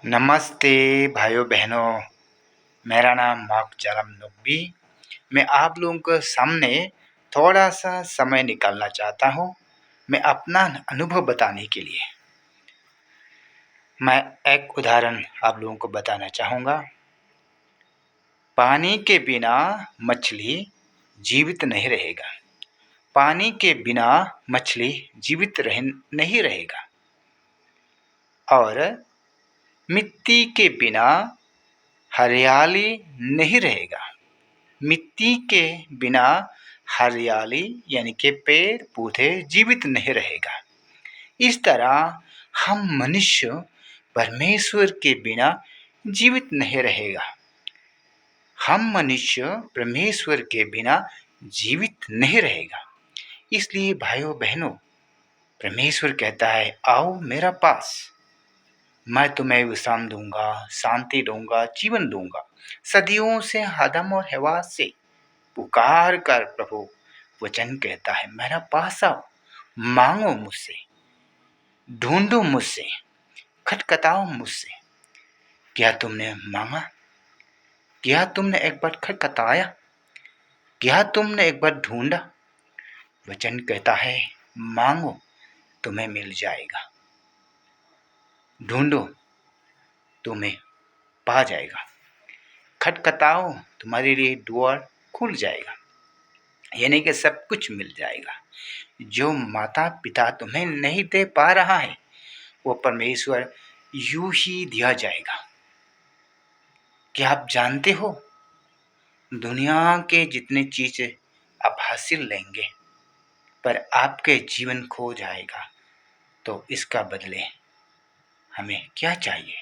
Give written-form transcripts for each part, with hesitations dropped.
नमस्ते भाइयों बहनों, मेरा नाम मार्क जालम नकवी। मैं आप लोगों के सामने थोड़ा सा समय निकालना चाहता हूँ। मैं अपना अनुभव बताने के लिए मैं एक उदाहरण आप लोगों को बताना चाहूँगा। पानी के बिना मछली जीवित नहीं रहेगा। पानी के बिना मछली जीवित नहीं रहेगा। और मिट्टी के बिना हरियाली नहीं रहेगा। मिट्टी के बिना हरियाली यानी कि पेड़ पौधे जीवित नहीं रहेगा। इस तरह हम मनुष्य परमेश्वर के बिना जीवित नहीं रहेगा। हम मनुष्य परमेश्वर के बिना जीवित नहीं रहेगा। इसलिए भाइयों बहनों, परमेश्वर कहता है, आओ मेरा पास, मैं तुम्हें विश्राम दूंगा, शांति दूंगा, जीवन दूंगा। सदियों से आदम और हवा से पुकार कर प्रभु वचन कहता है, मेरा पास आओ, मांगो मुझसे, ढूंढो मुझसे, खटखटाओ मुझसे। क्या तुमने मांगा? क्या तुमने एक बार खटखटाया? क्या तुमने एक बार ढूंढा? वचन कहता है, मांगो तुम्हें मिल जाएगा, ढूंढो तुम्हें पा जाएगा, खटखटाओ तुम्हारे लिए द्वार खुल जाएगा, यानी कि सब कुछ मिल जाएगा। जो माता पिता तुम्हें नहीं दे पा रहा है वो परमेश्वर यूं ही दिया जाएगा। क्या आप जानते हो, दुनिया के जितने चीजें आप हासिल लेंगे पर आपके जीवन खो जाएगा, तो इसका बदले हमें क्या चाहिए?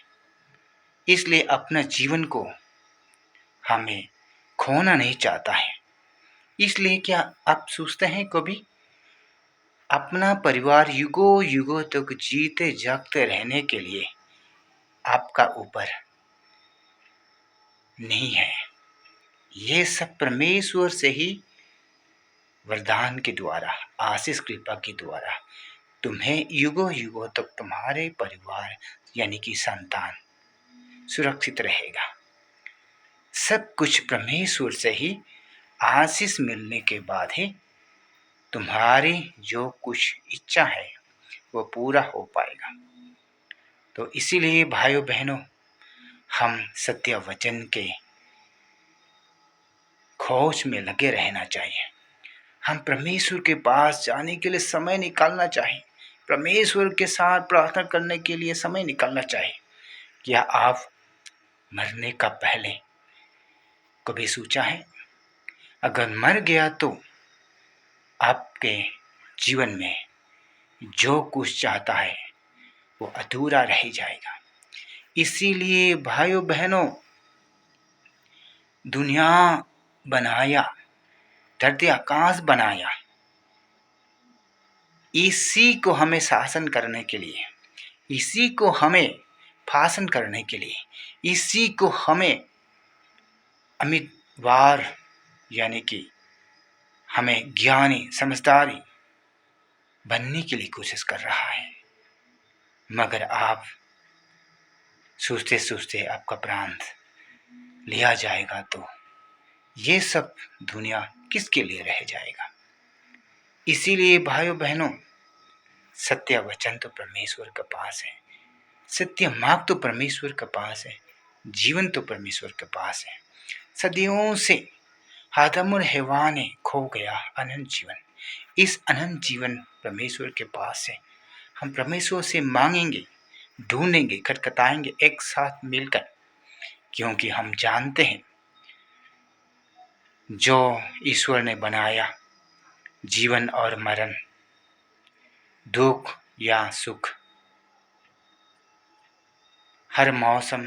इसलिए अपना जीवन को हमें खोना नहीं चाहता है। इसलिए क्या आप सोचते हैं कभी अपना परिवार युगों युगों तक जीते जागते रहने के लिए आपका ऊपर नहीं है? ये सब परमेश्वर से ही वरदान के द्वारा, आशीष कृपा के द्वारा तुम्हें युगों युगों तक तुम्हारे परिवार यानी कि संतान सुरक्षित रहेगा। सब कुछ परमेश्वर से ही आशीष मिलने के बाद ही तुम्हारी जो कुछ इच्छा है वो पूरा हो पाएगा। तो इसीलिए भाइयों बहनों, हम सत्य वचन के खोज में लगे रहना चाहिए। हम परमेश्वर के पास जाने के लिए समय निकालना चाहिए। परमेश्वर के साथ प्रार्थना करने के लिए समय निकालना चाहिए। क्या आप मरने का पहले कभी सोचा है अगर मर गया तो आपके जीवन में जो कुछ चाहता है वो अधूरा रह जाएगा। इसीलिए भाइयों बहनों, दुनिया बनाया, धरती आकाश बनाया, इसी को हमें शासन करने के लिए, इसी को हमें फासन करने के लिए, इसी को हमें उम्मीदवार यानी कि हमें ज्ञानी समझदारी बनने के लिए कोशिश कर रहा है। मगर आप सोचते सोचते आपका प्राण लिया जाएगा तो ये सब दुनिया किसके लिए रह जाएगा? इसीलिए भाइयों बहनों, सत्य वचन तो परमेश्वर के पास है, सत्य मार्ग तो परमेश्वर के पास है, जीवन तो परमेश्वर के पास है। सदियों से आदम और हवा ने खो गया अनंत जीवन। इस अनंत जीवन परमेश्वर के पास है। हम परमेश्वर से मांगेंगे, ढूंढेंगे, खटखटाएंगे एक साथ मिलकर, क्योंकि हम जानते हैं जो ईश्वर ने बनाया, जीवन और मरण, दुख या सुख, हर मौसम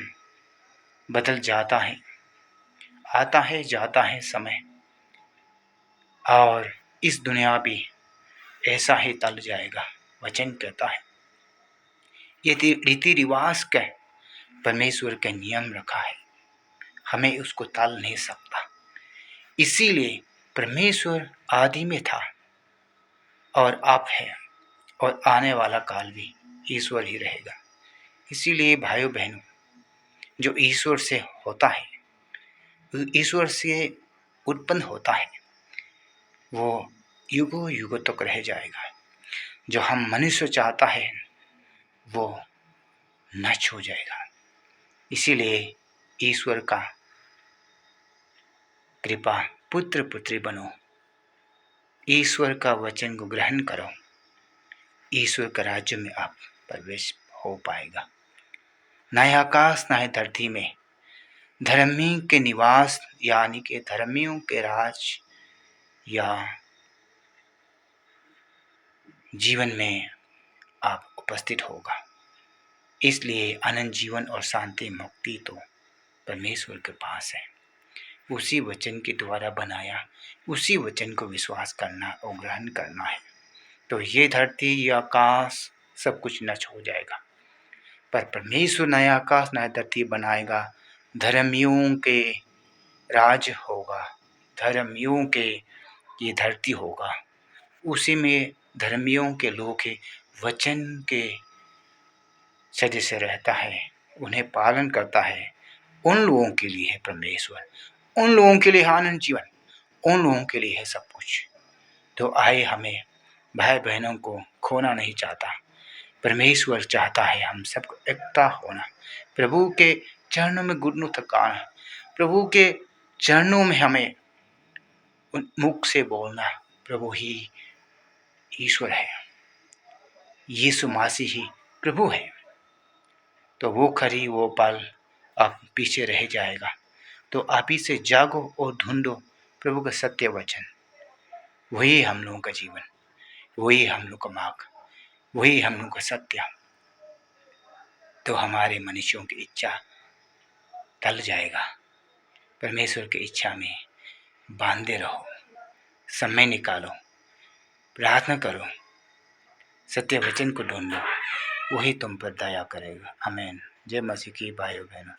बदल जाता है, आता है जाता है समय, और इस दुनिया भी ऐसा ही टल जाएगा। वचन कहता है ये रीति रिवाज का परमेश्वर का नियम रखा है, हमें उसको टाल नहीं सकता। इसीलिए परमेश्वर आदि में था और अब है और आने वाला काल भी ईश्वर ही रहेगा। इसीलिए भाइयों बहनों, जो ईश्वर से होता है, ईश्वर से उत्पन्न होता है, वो युगों युगों तक रह जाएगा। जो हम मनुष्य चाहता है वो नष्ट हो जाएगा। इसीलिए ईश्वर का कृपा पुत्र पुत्री बनो, ईश्वर का वचन को ग्रहण करो, ईश्वर के राज्य में आप प्रवेश हो पाएगा। न ही आकाश न ही धरती में धर्मी के निवास यानी कि धर्मियों के राज या जीवन में आप उपस्थित होगा। इसलिए अनंत जीवन और शांति मुक्ति तो परमेश्वर के पास है। उसी वचन के द्वारा बनाया, उसी वचन को विश्वास करना और ग्रहण करना है। तो ये धरती, ये आकाश सब कुछ नष्ट हो जाएगा, पर परमेश्वर नया आकाश नया धरती बनाएगा। धर्मियों के राज होगा, धर्मियों के ये धरती होगा, उसी में धर्मियों के लोग के वचन के सदस्य रहता है, उन्हें पालन करता है। उन लोगों के लिए है परमेश्वर, उन लोगों के लिए आनंद जीवन, उन लोगों के लिए है सब कुछ। तो आए, हमें भाई बहनों को खोना नहीं चाहता। परमेश्वर चाहता है हम सबको एकता होना, प्रभु के चरणों में घुटनों तक आना, प्रभु के चरणों में हमें मुख से बोलना, प्रभु ही ईश्वर है, यीशु मसीह ही प्रभु है। तो वो खरी वो पल अब पीछे रह जाएगा। तो आप ही से जागो और ढूंढो प्रभु का सत्य वचन, वही हम लोगों का जीवन, वही हम लोग का मार्ग, वही हम लोग का सत्य। तो हमारे मनुष्यों की इच्छा टल जाएगा। परमेश्वर की इच्छा में बांधे रहो, समय निकालो, प्रार्थना करो, सत्य वचन को ढूंढो, वही तुम पर दया करेगा। आमीन। जय मसीह की भाइयों बहनों।